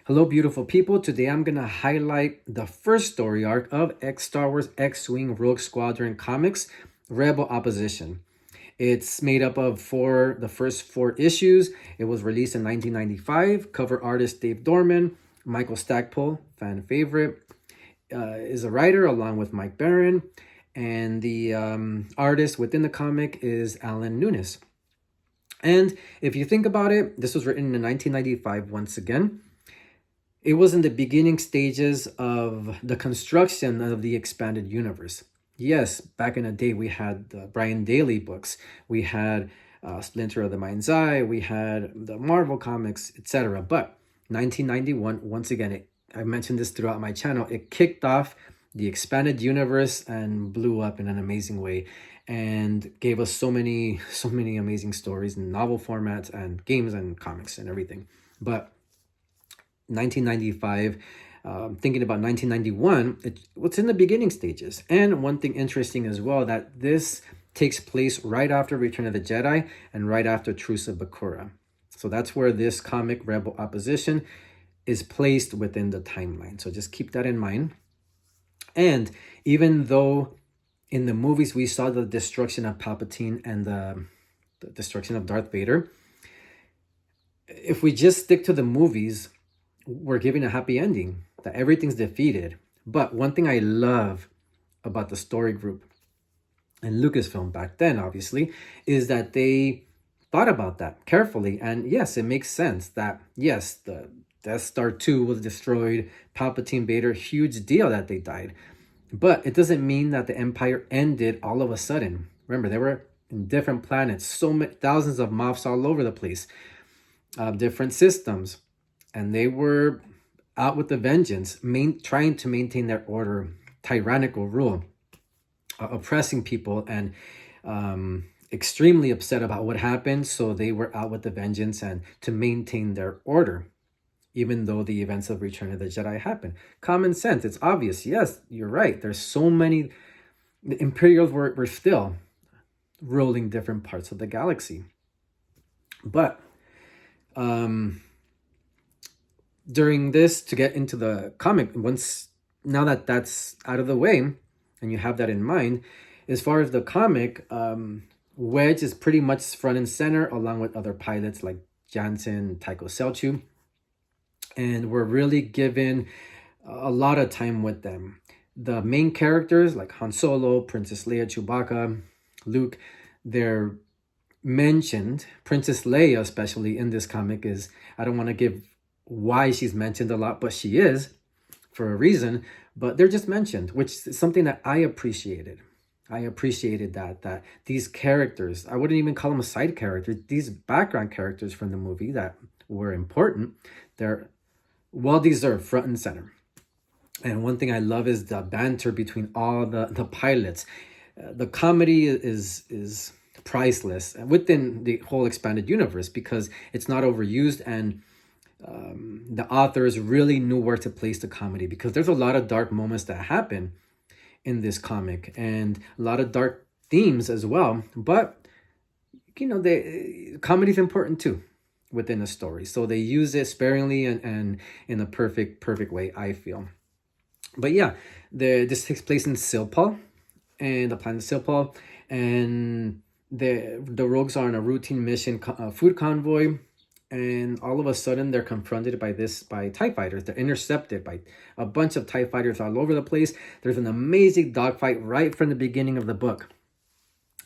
Hello, beautiful people. Today I'm going to highlight the first story arc of Star Wars X-Wing Rogue Squadron comics, Rebel Opposition. It's made up of the first four issues. It was released in 1995. Cover artist Dave Dorman, Michael Stackpole, fan favorite, is a writer along with Mike Barron. And the artist within the comic is Alan Nunes. And if you think about it, this was written in 1995 once again. It was in the beginning stages of the construction of the expanded universe. Yes, back in the day, we had the Brian Daley books. We had Splinter of the Mind's Eye. We had the Marvel comics, etc. But 1991, once again, I mentioned this throughout my channel, it kicked off the expanded universe and blew up in an amazing way and gave us so many amazing stories in novel formats and games and comics and everything. But 1995, thinking about 1991, it's in the beginning stages. And one thing interesting as well, that this takes place right after Return of the Jedi and right after Truce of Bakura. So that's where this comic, Rebel Opposition, is placed within the timeline. So just keep that in mind. And even though in the movies we saw the destruction of Palpatine and the destruction of Darth Vader, if we just stick to the movies, we're giving a happy ending, that everything's defeated. But one thing I love about the story group and Lucasfilm back then, obviously, is that they thought about that carefully. And yes, it makes sense that, yes, the Death Star 2 was destroyed, Palpatine, Vader, huge deal that they died. But it doesn't mean that the Empire ended all of a sudden. Remember, they were in different planets, so many thousands of Moffs all over the place, different systems. And they were out with a vengeance, trying to maintain their order, tyrannical rule, oppressing people, and extremely upset about what happened. So they were out with a vengeance and to maintain their order, even though the events of Return of the Jedi happened. Common sense, it's obvious. Yes, you're right. There's so many. The Imperials were still ruling different parts of the galaxy. But during this, to get into the comic, now that that's out of the way and you have that in mind, as far as the comic, Wedge is pretty much front and center along with other pilots like Jansen, Tycho Selchu, and we're really given a lot of time with them. The main characters like Han Solo, Princess Leia, Chewbacca, Luke, they're mentioned. Princess Leia, especially in this comic, is, I don't want to give why she's mentioned a lot, but she is for a reason. But they're just mentioned, which is something that I appreciated. I appreciated that these characters, I wouldn't even call them side characters, these background characters from the movie that were important, they're well-deserved, front and center. And one thing I love is the banter between all the pilots. The comedy is priceless within the whole expanded universe because it's not overused, and the authors really knew where to place the comedy, because there's a lot of dark moments that happen in this comic and a lot of dark themes as well. But comedy is important too within a story, so they use it sparingly and in a perfect way, I feel. But yeah, this takes place in Silpal, and the planet Silpal, and the rogues are on a routine mission, food convoy, and all of a sudden they're confronted by TIE fighters. They're intercepted by a bunch of TIE fighters all over the place. There's an amazing dogfight right from the beginning of the book.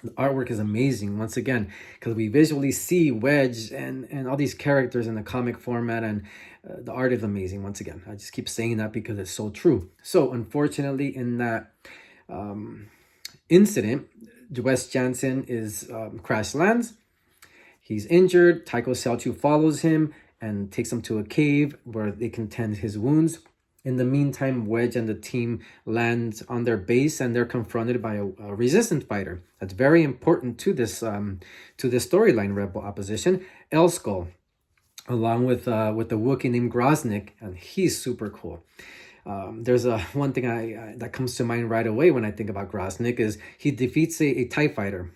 The artwork is amazing, once again, because we visually see Wedge and all these characters in the comic format, and the art is amazing. Once again, I just keep saying that because it's so true. So unfortunately, in that incident, Wes Jansen crash lands. He's injured. Tycho Selchu follows him and takes him to a cave where they can tend his wounds. In the meantime, Wedge and the team land on their base, and they're confronted by a resistance fighter. That's very important to this storyline, Rebel Opposition. Elskull, along with the Wookiee named Groznik, and he's super cool. There's one thing that comes to mind right away when I think about Groznik is he defeats a TIE fighter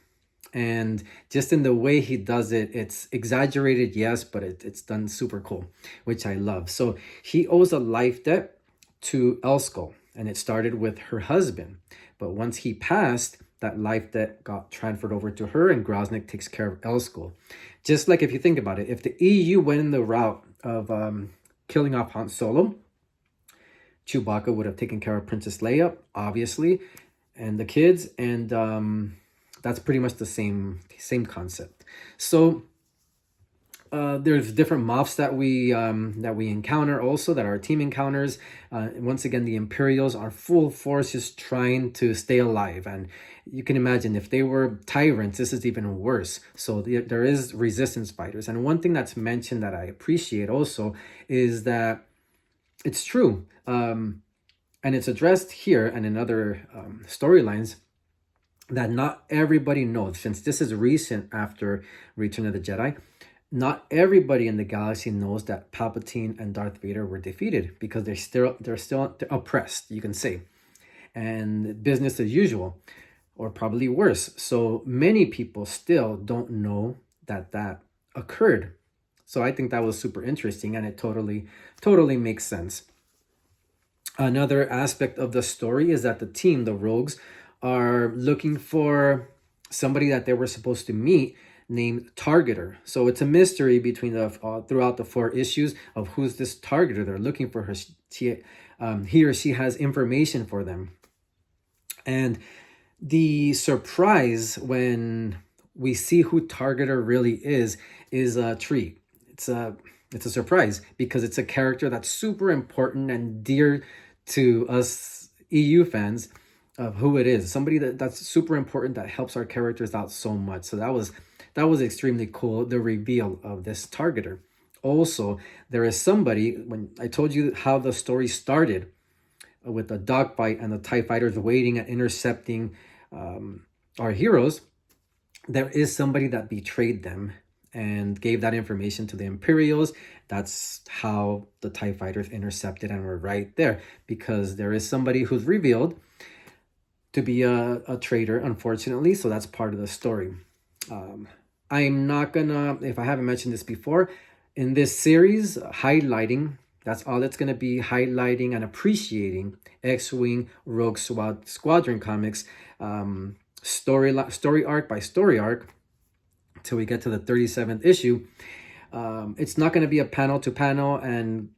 And just in the way he does it, it's exaggerated, yes, but it's done super cool, which I love. So he owes a life debt to Elsko, and it started with her husband. But once he passed, that life debt got transferred over to her, and Grosnick takes care of Elsko. Just like if you think about it, if the EU went in the route of killing off Han Solo, Chewbacca would have taken care of Princess Leia, obviously, and the kids, and that's pretty much the same concept. So there's different moths that we encounter also, that our team encounters. Once again, the Imperials are full force just trying to stay alive, and you can imagine if they were tyrants, this is even worse. So there is resistance fighters. And one thing that's mentioned that I appreciate also is that it's true, and it's addressed here and in other storylines, that not everybody knows, since this is recent after Return of the Jedi, not everybody in the galaxy knows that Palpatine and Darth Vader were defeated, because they're still oppressed, you can say, and business as usual, or probably worse. So many people still don't know that occurred. So I think that was super interesting, and it totally makes sense. Another aspect of the story is that the team, the Rogues, are looking for somebody that they were supposed to meet named Targeter. So it's a mystery between throughout the 4 issues of who's this Targeter. They're looking for her. He or she has information for them. And the surprise when we see who Targeter really is a treat. It's a surprise, because it's a character that's super important and dear to us EU fans of who it is. Somebody that's super important, that helps our characters out so much. So that was extremely cool, the reveal of this Targeter. Also, there is somebody, when I told you how the story started with the dogfight and the TIE fighters waiting and intercepting our heroes, there is somebody that betrayed them and gave that information to the Imperials. That's how the TIE fighters intercepted and were right there, because there is somebody who's revealed to be a traitor, unfortunately. So that's part of the story. I'm not gonna, if I haven't mentioned this before, in this series, highlighting, that's all it's gonna be, highlighting and appreciating X-Wing Rogue Squadron comics, story arc by story arc, till we get to the 37th issue. It's not gonna be a panel to panel and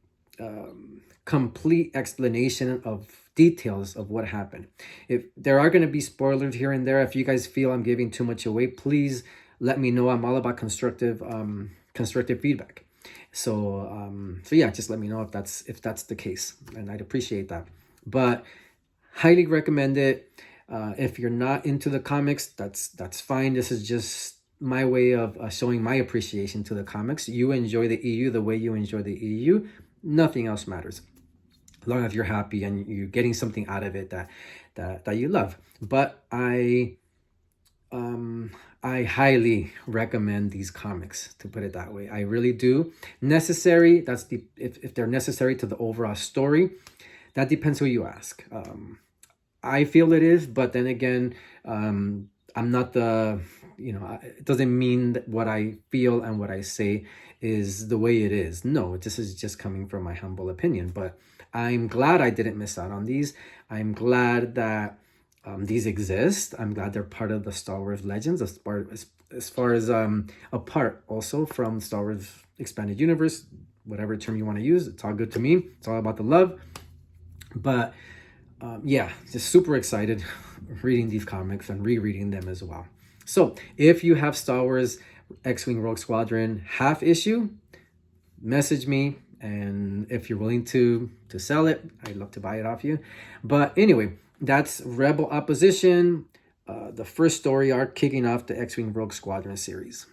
complete explanation of details of what happened. If there are going to be spoilers here and there, if you guys feel I'm giving too much away, please let me know. I'm all about constructive feedback. So yeah, just let me know if that's the case, and I'd appreciate that. But highly recommend it. If you're not into the comics, that's fine. This is just my way of showing my appreciation to the comics. You enjoy the EU the way you enjoy the EU. Nothing else matters, as long as you're happy and you're getting something out of it that you love. But I highly recommend these comics, to put it that way. I really do. Necessary, that's if they're necessary to the overall story, that depends who you ask. I feel it is, but then again, I'm not the, it doesn't mean that what I feel and what I say is the way it is. No, this is just coming from my humble opinion. But I'm glad I didn't miss out on these. I'm glad that these exist. I'm glad they're part of the Star Wars Legends, as far as apart also from Star Wars Expanded Universe, whatever term you want to use. It's all good to me. It's all about the love. But yeah, just super excited reading these comics and rereading them as well. So if you have Star Wars X-Wing Rogue Squadron half issue, message me, and if you're willing to sell it, I'd love to buy it off you. But anyway, that's Rebel Opposition, the first story arc kicking off the X-Wing Rogue Squadron series.